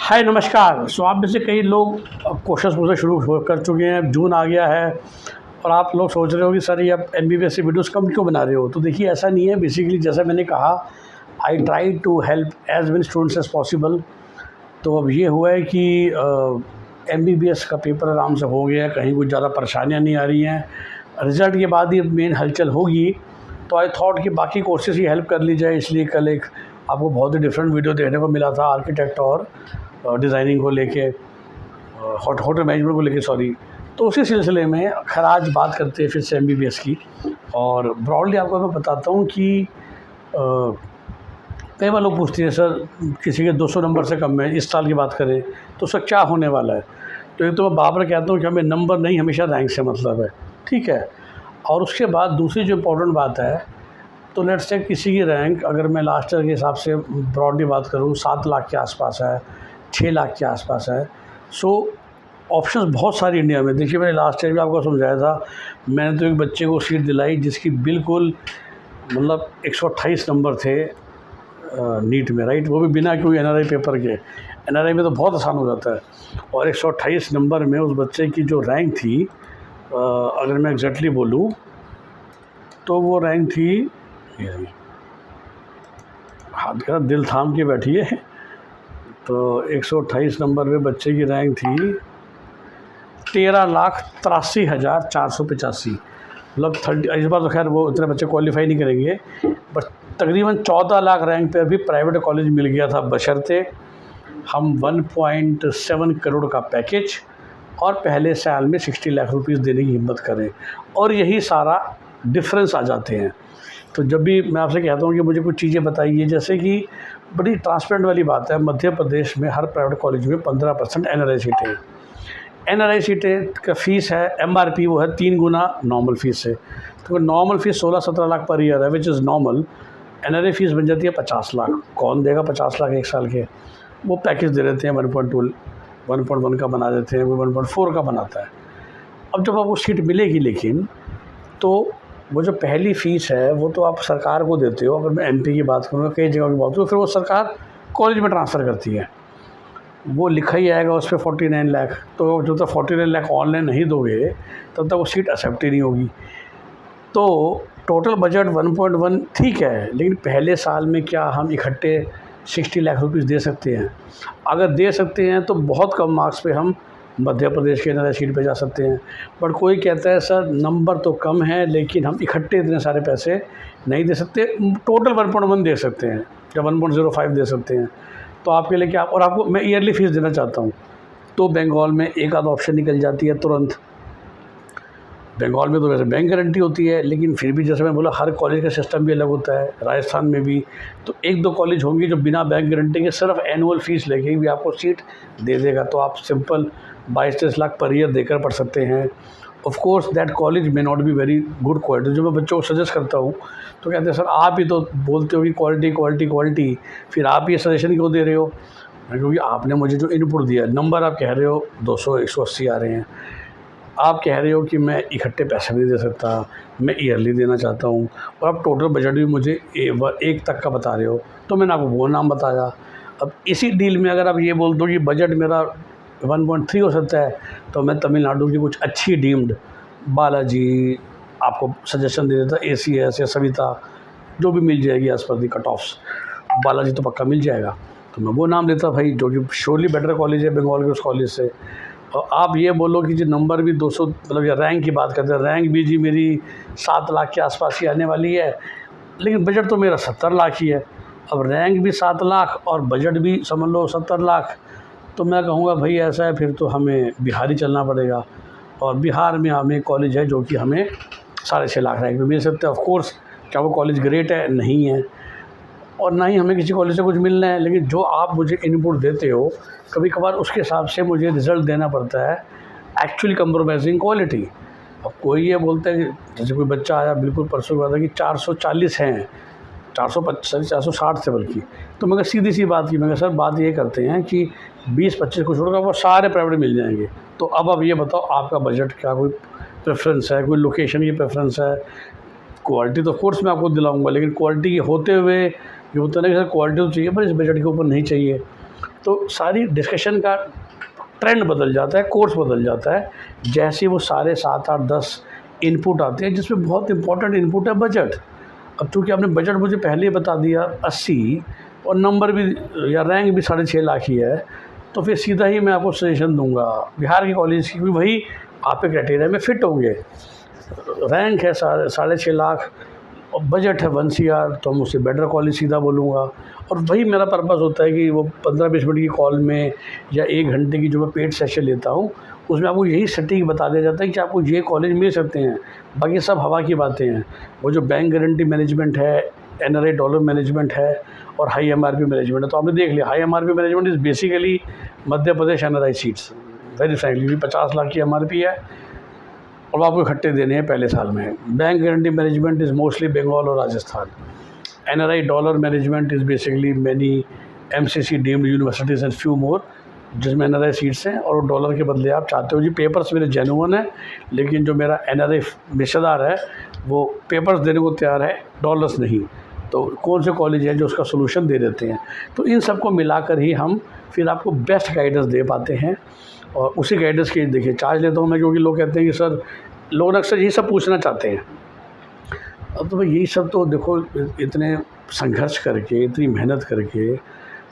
हाय नमस्कार। आप में से कई लोग क्वेश्चंस मुझसे शुरू कर चुके हैं। जून आ गया है और आप लोग सोच रहे हो कि सर ये आप एमबीबीएस की वीडियोस कम क्यों बना रहे हो। तो देखिए ऐसा नहीं है। बेसिकली जैसा मैंने कहा, I try to help as many students as possible. तो अब ये हुआ है कि एमबीबीएस का पेपर आराम से हो गया, कहीं कुछ ज़्यादा परेशानियाँ नहीं आ रही हैं। रिज़ल्ट के बाद ही मेन हलचल होगी। तो आई थॉट कि बाकी कोर्सेज की हेल्प कर ली जाए, इसलिए कल एक आपको बहुत ही डिफरेंट वीडियो देखने को मिला था आर्किटेक्ट और डिज़ाइनिंग को लेके, होटल मैनेजमेंट को लेके, सॉरी। तो उसी सिलसिले में खैर आज बात करते हैं फिर से एमबीबीएस की। और ब्रॉडली आपको मैं बताता हूँ कि कई बार लोग पूछते हैं सर किसी के 200 नंबर से कम है, इस साल की बात करें तो उसका क्या होने वाला है। तो एक तो मैं बार बार कहता हूँ कि हमें नंबर नहीं, हमेशा रैंक से मतलब है, ठीक है। और उसके बाद दूसरी जो इम्पोर्टेंट बात है, तो लेट्स से किसी की रैंक अगर मैं लास्ट ईयर के हिसाब से ब्रॉडली बात करूँ 7 लाख के आसपास है, 6 लाख के आसपास है। सो ऑप्शंस बहुत सारी इंडिया में। देखिए मैंने लास्ट ईयर भी आपको समझाया था, मैंने तो एक बच्चे को सीट दिलाई जिसकी बिल्कुल मतलब 128 नंबर थे नीट में, राइट। वो भी बिना कोई एनआरआई पेपर के। एनआरआई में तो बहुत आसान हो जाता है। और 128 नंबर में उस बच्चे की जो रैंक थी, अगर मैं एग्जैक्टली बोलूँ तो वो रैंक थी, हाथ का दिल थाम के बैठिए, तो 128 नंबर में बच्चे की रैंक थी 13,83,485। मतलब 30, इस बार तो खैर वो इतने बच्चे क्वालिफाई नहीं करेंगे, बट तकरीबन 14 लाख रैंक पर भी प्राइवेट कॉलेज मिल गया था, बशर्ते हम 1.7 करोड़ का पैकेज और पहले साल में 60 लाख रुपीज़ देने की हिम्मत करें। और यही सारा डिफरेंस आ जाते हैं। तो जब भी मैं आपसे कहता हूँ कि मुझे कुछ चीज़ें बताइए, जैसे कि बड़ी ट्रांसपेरेंट वाली बात है, मध्य प्रदेश में हर प्राइवेट कॉलेज में 15% एनआरआई सीटें। एनआरआई सीटें का फ़ीस है एमआरपी, वो है 3 गुना नॉर्मल फ़ीस से। तो normal fees 16-17 lakh per year है, which is normal. NRI fees बन जाती है 50 लाख। कौन देगा 50 लाख एक साल के। वो पैकेज दे देते हैं 1.2, 1.1 का बना देते हैं, वो 1.4 का बनाता है। अब जब आपको सीट मिलेगी, लेकिन तो वो जो पहली फ़ीस है वो तो आप सरकार को देते हो। अगर मैं एमपी की बात करूँ, कई जगह की बात करूँ, फिर वो सरकार कॉलेज में ट्रांसफ़र करती है। वो लिखा ही आएगा उस पर 49 लाख। तो जब तक 49 लाख ऑनलाइन नहीं दोगे तब तक वो सीट एक्सेप्ट ही नहीं होगी। तो टोटल बजट 1.1 ठीक है, लेकिन पहले साल में क्या हम इकट्ठे 60 लाख रुपीज़ दे सकते हैं? अगर दे सकते हैं तो बहुत कम मार्क्स पे हम मध्य प्रदेश के एनआरआई सीट पे जा सकते हैं। बट कोई कहता है सर नंबर तो कम है लेकिन हम इकट्ठे इतने सारे पैसे नहीं दे सकते, टोटल 1.1 दे सकते हैं या 1.05 दे सकते हैं। तो आपके लिए क्या, और आपको मैं ईयरली फ़ीस देना चाहता हूँ, तो बंगाल में एक आध ऑप्शन निकल जाती है तुरंत। बंगाल में तो वैसे बैंक गारंटी होती है, लेकिन फिर भी जैसे मैं बोला हर कॉलेज का सिस्टम भी अलग होता है। राजस्थान में भी तो 1-2 कॉलेज होंगे जो बिना बैंक गारंटी के सिर्फ एनुअल फ़ीस लेके भी आपको सीट दे देगा। तो आप सिंपल 22-23 लाख पर ईयर देकर पढ़ सकते हैं। Of course that college may not be very good quality. जो मैं बच्चों को सजेस्ट करता हूँ तो कहते हैं सर आप ही तो बोलते हो कि क्वालिटी क्वालिटी क्वालिटी, फिर आप ये सजेशन क्यों दे रहे हो? क्योंकि आपने मुझे जो इनपुट दिया, नंबर आप कह रहे हो 200-180 आ रहे हैं, आप कह रहे हो कि मैं इकट्ठे पैसे नहीं दे सकता, मैं ईयरली देना चाहता हूँ, और आप टोटल बजट भी मुझे 1 तक का बता रहे हो, तो मैंने आपको वो नाम बताया। अब इसी डील में अगर आप ये बोल दो कि बजट मेरा 1.3 हो सकता है, तो मैं तमिलनाडु की कुछ अच्छी डीम्ड बालाजी आपको सजेशन दे देता, एसीएस या सविता जो भी मिल जाएगी एज पर दी कट ऑफ्स। बालाजी तो पक्का मिल जाएगा, तो मैं वो नाम लेता भाई, जो कि श्योरली बेटर कॉलेज है बंगाल के उस कॉलेज से। और आप ये बोलो कि जी नंबर भी 200, मतलब या रैंक की बात करते हैं, रैंक भी जी मेरी 7 लाख के आसपास ही आने वाली है, लेकिन बजट तो मेरा 70 लाख ही है। अब रैंक भी 7 लाख और बजट भी समझ लो 70 लाख, तो मैं कहूँगा भाई ऐसा है फिर तो हमें बिहार ही चलना पड़ेगा। और बिहार में हमें कॉलेज है जो कि हमें 6.5 लाख रैंक में मिल सकते हैं। ऑफकोर्स क्या वो कॉलेज ग्रेट है? नहीं है, और ना ही हमें किसी कॉलेज से कुछ मिलना है, लेकिन जो आप मुझे इनपुट देते हो कभी कभार उसके हिसाब से मुझे रिज़ल्ट देना पड़ता है, एक्चुअली कंप्रोमाइजिंग क्वालिटी। अब कोई ये बोलता है कि जैसे कोई बच्चा आया बिल्कुल परसों की बात है कि 440 हैं, 460 थे बल्कि, तो मैं सीधी सी बात की, मैं सर बात ये करते हैं कि 20-25 को छोड़कर वो सारे प्राइवेट मिल जाएंगे। तो अब ये बताओ आपका बजट क्या, कोई प्रेफरेंस है, कोई लोकेशन की प्रेफरेंस है? क्वालिटी तो कोर्स मैं आपको दिलाऊंगा, लेकिन क्वालिटी होते हुए ये होता है ना कि सर क्वालिटी तो चाहिए पर इस बजट के ऊपर नहीं चाहिए। तो सारी डिस्कशन का ट्रेंड बदल जाता है, कोर्स बदल जाता है, जैसे वो सारे 7, 8, 10 इनपुट आते हैं, जिसमें बहुत इंपॉर्टेंट इनपुट है बजट। अब चूँकि आपने बजट मुझे पहले ही बता दिया 80 और नंबर भी या रैंक भी 6.5 लाख ही है, तो फिर सीधा ही मैं आपको सजेशन दूंगा बिहार के कॉलेज की, वही आपके क्राइटेरिया में फिट होंगे। रैंक है 6.5 लाख और बजट है 1 CR, तो हम उससे बेटर कॉलेज सीधा बोलूँगा। और वही मेरा पर्पज़ होता है कि वो 15-20 मिनट की कॉल में या 1 घंटे की जो मैं पेड सेशन लेता हूँ, उसमें आपको यही सटीक बता दिया जाता है कि आपको ये कॉलेज मिल सकते हैं, बाकी सब हवा की बातें हैं। वो जो बैंक गारंटी मैनेजमेंट है, NRI डॉलर मैनेजमेंट है और हाई MRP मैनेजमेंट है, तो आपने देख लिया high MRP management is basically Madhya Pradesh NRI seats, very frankly 50 lakh की MRP है और आपको इकट्ठे देने हैं पहले साल में। Bank guarantee management is mostly Bengal और Rajasthan. NRI dollar management is basically many MCC deemed universities and few more, जिसमें NRI सीट्स हैं और डॉलर के बदले आप चाहते हो जी। पेपर्स मेरे जेन्युइन है, लेकिन जो मेरा NRI रिश्तेदार है वो पेपर्स देने को तैयार है, डॉलर्स नहीं। तो कौन से कॉलेज हैं जो उसका सोल्यूशन दे देते हैं। तो इन सबको मिलाकर ही हम फिर आपको बेस्ट गाइडेंस दे पाते हैं। और उसी गाइडेंस के देखिए चार्ज लेता हूँ मैं, क्योंकि लोग कहते हैं कि सर, लोग अक्सर यही सब पूछना चाहते हैं। अब तो भाई यही सब तो देखो, इतने संघर्ष करके, इतनी मेहनत करके,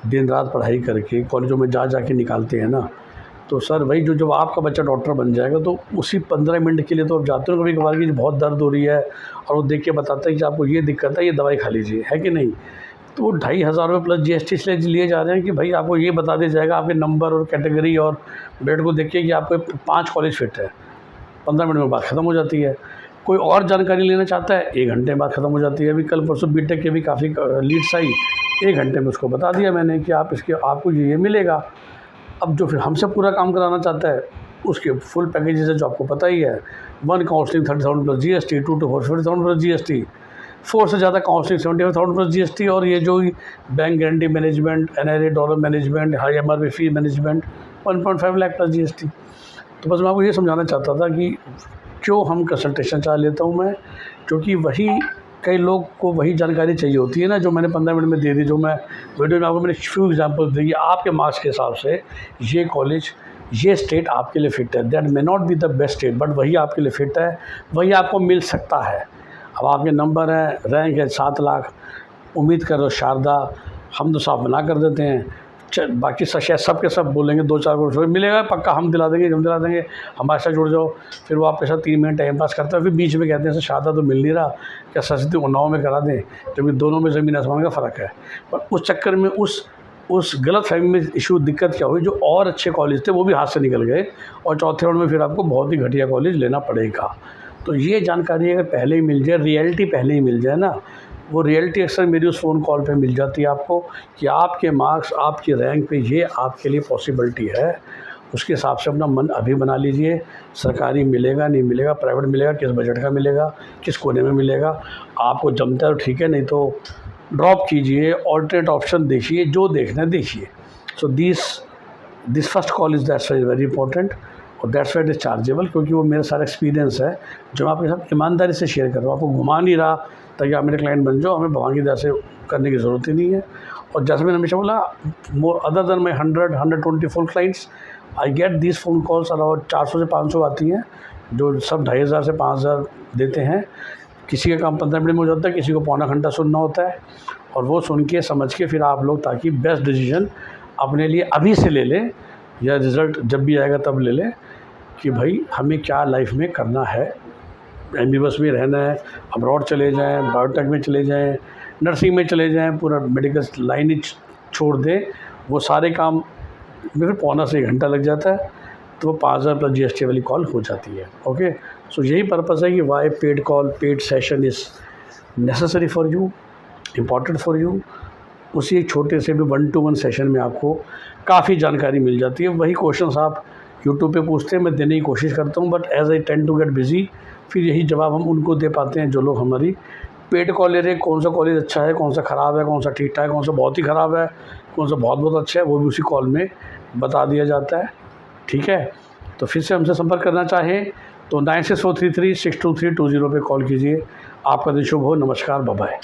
दिन रात पढ़ाई करके कॉलेजों में जा के निकालते हैं ना। तो सर वही जो जब आपका बच्चा डॉक्टर बन जाएगा तो उसी 15 मिनट के लिए तो आप जाते हो कभी कभार कि बहुत दर्द हो रही है और वो देख के बताता है कि आपको ये दिक्कत है, ये दवाई खा लीजिए, है कि नहीं। तो वो 2,500 रुपये प्लस GST इसलिए लिए जा रहे हैं कि भाई आपको ये बता दिया जाएगा आपके नंबर और कैटेगरी और बेड को देख के कि आपके 5 कॉलेज फिट है। 15 मिनट में बात ख़त्म हो जाती है। कोई और जानकारी लेना चाहता है, 1 घंटे में बात ख़त्म हो जाती है। अभी कल परसों बीटेक के भी काफ़ी लीड्स आई, 1 घंटे में उसको बता दिया मैंने कि आपको ये मिलेगा। अब जो फिर हमसे पूरा काम कराना चाहता है उसके फुल पैकेजेस है जो आपको पता ही है। 1 counselling 30,000 plus GST, 2 to 4 50,000 plus GST, 4 से ज़्यादा काउंसलिंग 75,000 प्लस GST, और ये जो bank guarantee management, NRI dollar management, high MRP फी मैनेजमेंट 1.5 लाख प्लस GST। तो बस मैं आपको ये समझाना चाहता था कि क्यों हम कंसल्टेशन चार्ज लेता हूँ मैं, क्योंकि वही कई लोग को वही जानकारी चाहिए होती है ना जो मैंने 15 मिनट में दे दी, जो मैं वीडियो में आपको मैंने फ्यू एग्जांपल्स दी। आपके मार्क्स के हिसाब से ये कॉलेज, ये स्टेट आपके लिए फ़िट है। That may not be the best state, but वही आपके लिए फ़िट है, वही आपको मिल सकता है। अब आपके नंबर हैं, रैंक है 7 लाख, उम्मीद करो शारदा, हम तो साफ मना कर देते हैं। बाकी शायद सब के सब बोलेंगे 2-4 करोड़ मिलेगा पक्का, हम दिला देंगे, हमारे साथ जुड़ जाओ। फिर वो आपके साथ 3 महीने टाइम पास करते हैं, फिर बीच में कहते हैं सर शादा तो मिल नहीं रहा, क्या सरस्वती उन्नाव में करा दें, क्योंकि दोनों में ज़मीन आसमान का फ़र्क है। पर उस चक्कर में उस गलत फहमी में इशू दिक्कत क्या हुई, जो और अच्छे कॉलेज थे वो भी हाथ से निकल गए और चौथे राउंड में फिर आपको बहुत ही घटिया कॉलेज लेना पड़ेगा। तो ये जानकारी अगर पहले ही मिल जाए, रियलिटी पहले ही मिल जाए ना, वो रियलिटी अक्सर मेरी उस फ़ोन कॉल पे मिल जाती है आपको कि आपके मार्क्स, आपकी रैंक पे ये आपके लिए पॉसिबिलिटी है। उसके हिसाब से अपना मन अभी बना लीजिए। सरकारी मिलेगा नहीं मिलेगा, प्राइवेट मिलेगा, किस बजट का मिलेगा, किस कोने में मिलेगा, आपको जमता है तो ठीक है, नहीं तो ड्रॉप कीजिए, ऑल्टरनेट ऑप्शन देखिए, जो देखना है देखिए। So this first call is that's very important और that's why it is chargeable, क्योंकि वो मेरा सारा एक्सपीरियंस है जो मैं आपके साथ ईमानदारी से शेयर कर रहा हूँ। आपको घुमा नहीं रहा ताकि आप मेरे क्लाइंट बन जाओ, हमें भगवान की दया से करने की ज़रूरत ही नहीं है। और जैसे मैंने हमेशा बोला, more other than my 124 clients, I get these phone calls around 400 से 500 आती हैं, जो सब 2,500 से 5,000 देते हैं। किसी का काम 15 मिनट में हो जाता है, किसी को पौना घंटा सुनना होता है, और वो सुन के समझ के फिर आप लोग ताकि बेस्ट डिसीजन अपने लिए अभी से ले लें, या रिज़ल्ट जब भी आएगा तब ले लें कि भाई हमें क्या लाइफ में करना है। MBBS में रहना है, अब्रॉड चले जाएँ, बायोटेक में चले जाएँ, नर्सिंग में चले जाएँ, पूरा मेडिकल लाइन ही छोड़ दें, वो सारे काम में पौना से 1 घंटा लग जाता है, तो वो 5,000 प्लस GST वाली कॉल हो जाती है। ओके, सो यही पर्पज़ है कि why paid call, paid session is necessary for you, important for you. उसी एक छोटे से भी 1-to-1 सेशन में आपको काफ़ी जानकारी मिल जाती है। वही क्वेश्चंस आप यूट्यूब पे पूछते हैं, मैं देने की कोशिश करता हूँ, but as I tend to get busy, फिर यही जवाब हम उनको दे पाते हैं जो लोग हमारी पेड कॉल ले रहे हैं। कौन सा कॉलेज अच्छा है, कौन सा ख़राब है, कौन सा ठीक ठाक है, कौन सा बहुत ही ख़राब है, कौन सा बहुत बहुत अच्छा है, वो भी उसी कॉल में बता दिया जाता है। ठीक है, तो फिर से हमसे संपर्क करना चाहें तो 9643362320 पे कॉल कीजिए। आपका दिन शुभ हो। नमस्कार, बाय बाय।